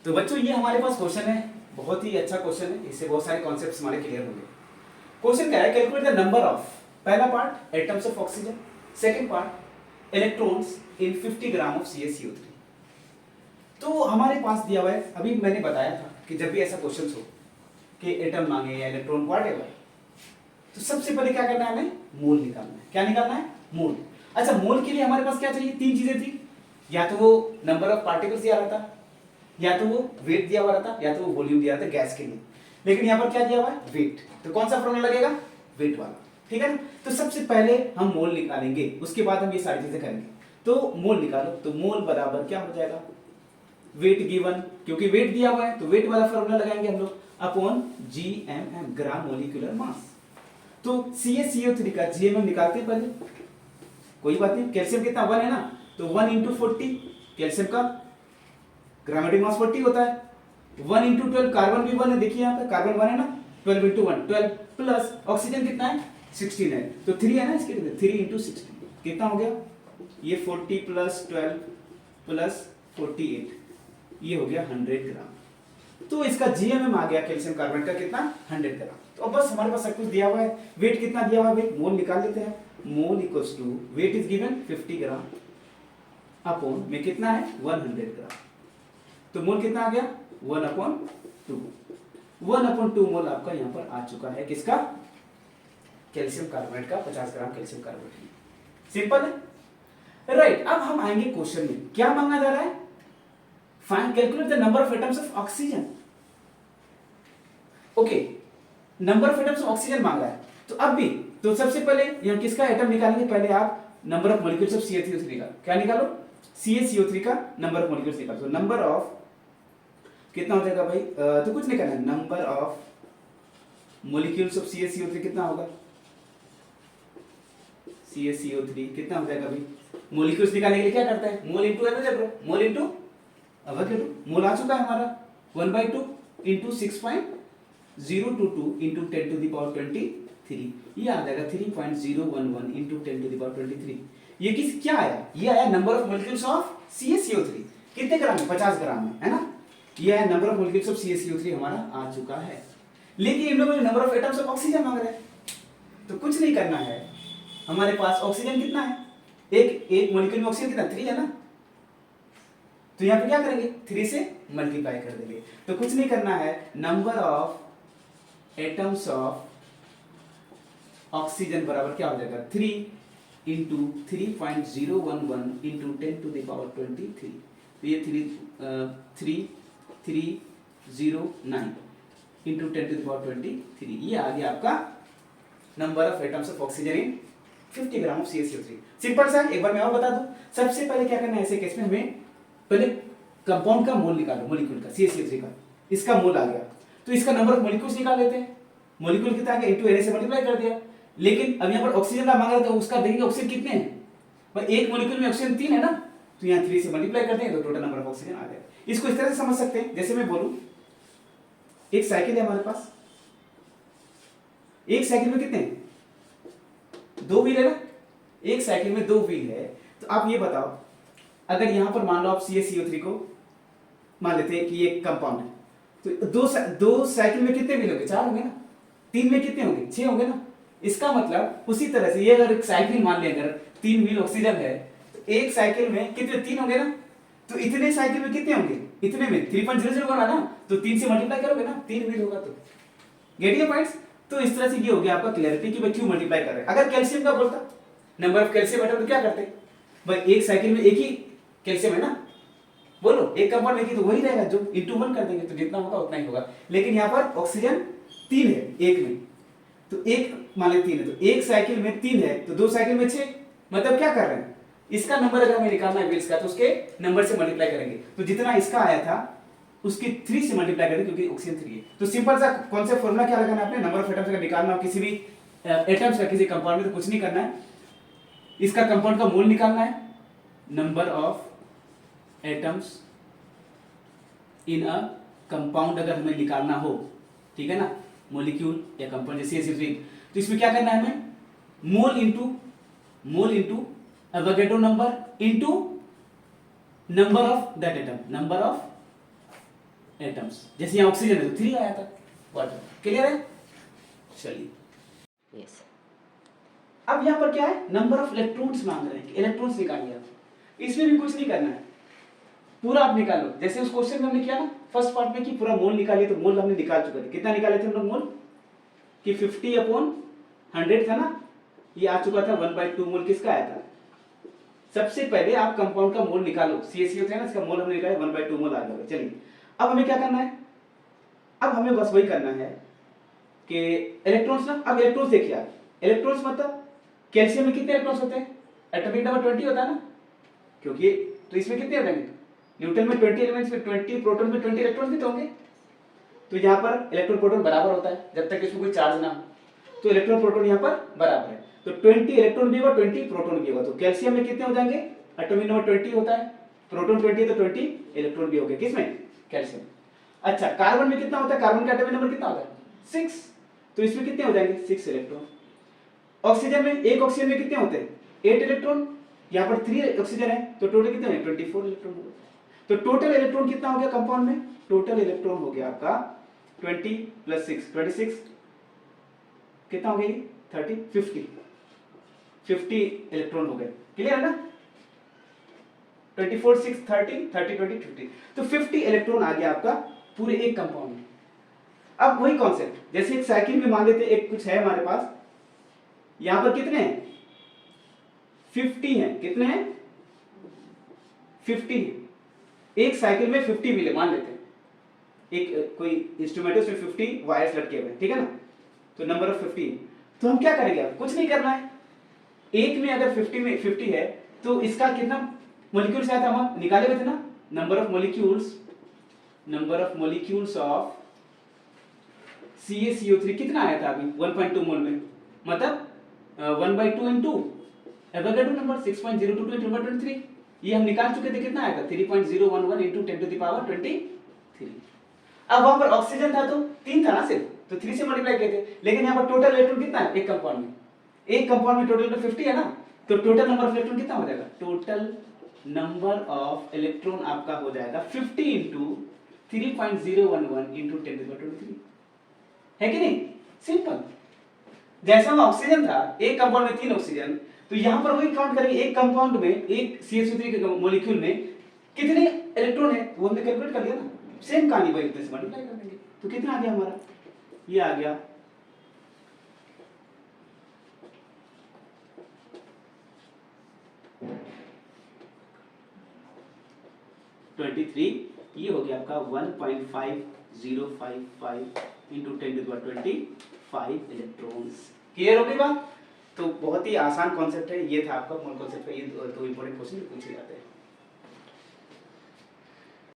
तो बच्चों ये हमारे पास क्वेश्चन है, बहुत ही अच्छा क्वेश्चन है, इससे बहुत सारे कॉन्सेप्ट्स हमारे क्लियर होंगे। क्वेश्चन क्या है, कैलकुलेट द नंबर ऑफ, पहला part atoms of oxygen, second part electrons in 50 gram of CaCO3। तो हमारे पास दिया हुआ है, अभी मैंने बताया था कि जब भी ऐसा क्वेश्चन हो कि एटम मांगे या इलेक्ट्रॉन व्हाटएवर, तो सबसे पहले क्या करना है, हमें मोल निकालना है। क्या निकालना है? मोल। अच्छा, मोल के लिए हमारे पास क्या चाहिए? तीन चीजें थी, या तो वो नंबर ऑफ पार्टिकल्स दिया रहा था, या तो वो वेट दिया हुआ रहता, या तो वो वॉल्यूम दिया रहता गैस के लिए। लेकिन यहाँ पर क्या दिया हुआ है? वेट। तो कौन सा फॉर्मूला लगेगा? वेट वाला। ठीक है ना? तो सबसे पहले हम मोल निकालेंगे, उसके बाद हम ये सारी चीजें करेंगे। तो मोल निकालो, तो मोल बराबर क्या हो जाएगा? वेट गिवन, क्योंकि वेट दिया हुआ है तो वेट वाला फॉर्मूला लगाएंगे हम लोग, upon GMM, gram molecular mass. तो CaCO3 का GMM निकालते हैं पहले, कोई बात नहीं। कैल्शियम कितना? 1 है ना, तो 1 × 40, कैल्शियम का ग्रामेटिक मास 40 होता है। 1 × 12, कार्बन भी 1 है, देखिए यहाँ पे कार्बन 1 है ना, 12 × 1 12, प्लस ऑक्सीजन कितना है? 16 है, तो 3 है ना इसके लिए, 3 × 16 कितना हो गया? ये 40 + 12 + 48, ये हो गया 100 ग्राम। तो इसका GMM आ गया कैल्शियम कार्बोनेट का कितना? 100 ग्राम। तो अब बस हमारे पास सब कुछ दिया हुआ है। वेट कितना दिया हुआ है? वेट मोल निकाल लेते हैं। Mole equals to, weight is given 50 gram, upon में कितना है? 100 ग्राम। तो मोल कितना आ गया? 1/2। 1/2 मोल आपका यहाँ पर आ चुका है, किसका? कैल्शियम कार्बोनेट का, 50 ग्राम कैल्शियम कार्बोनेट। सिंपल है, राइट। अब हम आएंगे क्वेश्चन में, क्या मांगा जा रहा है? Find, calculate the number of atoms of oxygen. Okay, number of atoms of oxygen मांग रहा है। तो अब भी, तो सबसे पहले यहाँ किसका एटम निकालेंगे? पहले आप number of molecules of CaCO3 का क्या निकालो? CaCO3 का नंबर ऑफ मॉलिक्यूल्स निकालो। तो नंबर ऑफ कितना हो जाएगा भाई? तो कुछ नहीं करना है, number of molecules of CaCO3 कितना होगा? CaCO3 कितना हो जाएगा भाई? मॉलिक्यूल्स निकालने के लिए क्या करता है? Mole into average, mole into Avogadro. Mole आ चुका है हमारा 1/2 इंटू 6.022 इंटू 10⁻23, ये आ जाएगा 3.011 इंटू 10⁻23। ये किस क्या आया? ये आया number of molecules of CaCO3। कितने ग्राम में? 50 ग्राम में, है ना? ये आया number of molecules of CaCO3 हमारा आ चुका है। लेकिन इन लोगों ने number of atoms of oxygen मांग रहे हैं, तो कुछ नहीं करना है। हमारे पास ऑक्सीजन कितना है? एक मॉलिक्यूल में ऑक्सीजन कितना? 3 है ना, तो यहां पे क्या करेंगे? 3 से मल्टीप्लाई कर देंगे। तो कुछ नहीं करना है, number of atoms of oxygen बराबर क्या हो जाएगा? 3 इंटू 3.011 इंटू 10⁻23, तो ये 3.309 इंटू 10⁻23, ये आ गया आपका number of atoms of oxygen in 50 gram of CaCO3। Simple सा, एक बार मैं और बता दूं। सबसे पहले क्या करना है ऐसे केस में? हमें पहले कंपाउंड का मोल निकालो, मॉलिक्यूल का, CaCO3 का। इसका मोल आ गया, तो इसका नंबर ऑफ मॉलिक्यूल्स निकाल लेते हैं। मॉलिक्यूल कितना आ गया? इंटू Na से मल्टीप्लाई कर दिया। लेकिन अब यहाँ पर ऑक्सीजन का मांग रहा है, तो उसका देखेंगे ऑक्सीजन कितने हैं। पर एक मॉलिक्यूल में ऑक्सीजन 3 है ना, तो यहाँ 3 से मल्टीप्लाई कर देंगे तो टोटल नंबर ऑफ ऑक्सीजन आ जाएगा। इसको इस तरह से समझ सकते हैं, जैसे मैं बोलूं एक साइकिल है हमारे पास, एक साइकिल में कितने? 2 व्हील है ना, एक साइकिल में 2 व्हील है। तो आप ये बताओ, अगर यहां पर मान लो आप CaCO3 को मान लेते हैं कि ये कंपाउंड है, तो दो साइकिल में कितने व्हील होंगे? 4 होंगे ना। 3 में कितने होंगे? 6 होंगे ना। इसका मतलब उसी तरह से ये अगर एक साइकिल मान लें, अगर 3 व्हील ऑक्सीजन है, तो एक साइकिल में कितने? 3 होंगे ना। तो इतने साइकिल में कितने होंगे? इतने में 3.001 ना, तो 3 से मल्टीप्लाई करोगे ना, 3 व्हील होगा। तो गेट योर पॉइंट्स? तो इस तरह से ये हो गया आपका क्लैरिटी कि भाई क्यों मल्टीप्लाई कर रहे हैं। अगर कैल्शियम का बोलता, नंबर ऑफ कैल्शियम एटम, तो क्या करते भाई? एक साइकिल में एक ही कैल्शियम है ना, बोलो एक कंपाउंड में, तो वही रहेगा, जो इंटू 1 कर देंगे तो जितना होगा उतना ही होगा। लेकिन यहाँ पर ऑक्सीजन 3 है एक में, तो एक मान ले 3 है, तो एक साइकिल में 3 है, तो 2 साइकिल में 6, मतलब क्या कर रहे हैं? इसका नंबर अगर हमें निकालना है व्हील्स का, तो उसके नंबर से मल्टीप्लाई करेंगे। तो जितना इसका आया था उसकी 3 से मल्टीप्लाई करेंगे, क्योंकि ऑक्सीजन 3 है। तो सिंपल सा कॉन्सेप्ट, फॉर्मूला क्या लगाना है आपने? नंबर ऑफ एटम्स का निकालना हो किसी भी एटम्स का किसी कंपाउंड में, तो कुछ नहीं करना है, इसका कंपाउंड का मोल निकालना है, number of atoms in a compound अगर हमें निकालना हो, ठीक है ना, मॉलिक्यूल या कंपाउंड जैसे CaCO3, तो इसमें क्या करना है हमें? Mole into Avogadro number into number of that atom, number of atoms. जैसे यहाँ ऑक्सीजन है तो 3 आया था, वाटर। क्लियर है? चलिए यस। अब यहाँ पर क्या है, नंबर ऑफ इलेक्ट्रॉन्स मांग रहे हैं, इलेक्ट्रॉन्स निकालिए आप। इसमें भी कुछ नहीं करना है, पूरा आप निकालो। जैसे उस क्वेश्चन में हमने किया ना फर्स्ट पार्ट में कि पूरा मोल निकालिए, तो मोल हमने निकाल चुके थे। कितना निकाले थे हम लोग मोल कि 50/100 था ना, ये आ चुका था 1/2 मोल। किसका आया था? सबसे पहले आप कंपाउंड का मोल निकालो, CaCO है ना, इसका मोल हमने निकाला 1/2 मोल आ गया। चलिए अब हमें क्या करना है, अब हमें बस वही करना है कि इलेक्ट्रॉन्स ना, अब इलेक्ट्रॉन्स देखिए आप, इलेक्ट्रॉन्स मतलब कैल्शियम में कितने इलेक्ट्रॉन्स होते हैं? एटॉमिक नंबर 20 होता है ना, क्योंकि तो इसमें कितने हो जाएंगे, न्यूटन में 20 एलिमेंट्स में 20, प्रोटॉन में 20 इलेक्ट्रॉन्स भी तो होंगे। तो यहाँ पर इलेक्ट्रॉन प्रोटॉन बराबर होता है जब तक इसमें कोई चार्ज ना हो, तो इलेक्ट्रॉन प्रोटॉन यहाँ पर बराबर है। तो 20 इलेक्ट्रॉन भी होगा, 20 प्रोटॉन भी होगा। तो कैल्शियम में कितने हो जाएंगे, एटॉमिक नंबर 20 होता है, प्रोटॉन 20 है तो 20 इलेक्ट्रॉन भी हो गए। किसमें? कैल्शियम। अच्छा कार्बन में कितना होता है, कार्बन का एटॉमिक नंबर कितना होता है? 6, तो इसमें कितने हो जाएंगे? 6 इलेक्ट्रॉन। ऑक्सीजन में, एक ऑक्सीजन में कितने होते हैं? 8 इलेक्ट्रॉन। यहाँ पर 3 ऑक्सीजन है तो टोटल कितने हैं? 24 इलेक्ट्रॉन हो गए। तो टोटल इलेक्ट्रॉन कितना हो गया कंपाउंड में? टोटल इलेक्ट्रॉन हो गया आपका 20 + 6 26, कितना हो गया? 30 50 इलेक्ट्रॉन हो गए। क्लियर है ना? 24 6 30 30 20 50, तो 50 इलेक्ट्रॉन आ गया आपका पूरे एक कंपाउंड में। अब वही कॉन्सेप्ट, जैसे एक साइकिल में मान लेते एक कुछ है हमारे पास, यहां पर कितने हैं? 50 हैं। कितने हैं? 50 हैं। एक साइकिल में 50 मिले मान लेते हैं, एक कोई इंस्ट्रूमेंट है उसमें 50 वायर्स लटके हुए हैं, ठीक है ना, तो नंबर ऑफ 50। तो हम क्या करेंगे, अब कुछ नहीं करना है। एक में अगर 50 में 50 है तो इसका कितना मॉलिक्यूल्स आया था, हम निकाले हुए थे ना, number of molecules of CaCO3 कितना आया था अभी 1.2 मोल में, मतलब 1/2 इंटू एवोगाड्रो नंबर 6.02 × 10⁻23, ये हम निकाल चुके थे। कितना आया था? 3.011 × 10⁻23। अब वहां पर ऑक्सीजन था तो 3 था ना सिर्फ, तो 3 से मल्टीप्लाई किए थे। लेकिन यहाँ पर टोटल इलेक्ट्रॉन कितना है एक कंपाउंड में? एक कंपाउंड में टोटल 50 है ना, तो टोटल नंबर ऑफ इलेक्ट्रॉन कितना हो जाएगा? टोटल नंबर ऑफ इलेक्ट्रॉन आपका हो जाएगा 50 इंटू 3.011 इंटू 10⁻23, है कि नहीं? सिंपल। जैसा में ऑक्सीजन था, एक कंपाउंड में 3 ऑक्सीजन, तो यहां पर वही काउंट करेंगे, एक कंपाउंड में, एक CaCO3 के मॉलिक्यूल में कितने इलेक्ट्रॉन है वो हमने कैलकुलेट कर लिया ना। सेम कहानी वही इतने से मल्टीप्लाई कर देंगे, तो कितना आ गया हमारा? ये आ गया 23, ये हो गया आपका 1.5055 इंटू 10⁻25 इलेक्ट्रॉन्स। क्लियर हो गई बात? तो बहुत ही आसान कॉन्सेप्ट है, ये था आपका मोल कॉन्सेप्ट का, ये दो इंपॉर्टेंट क्वेश्चन पूछे जाते हैं।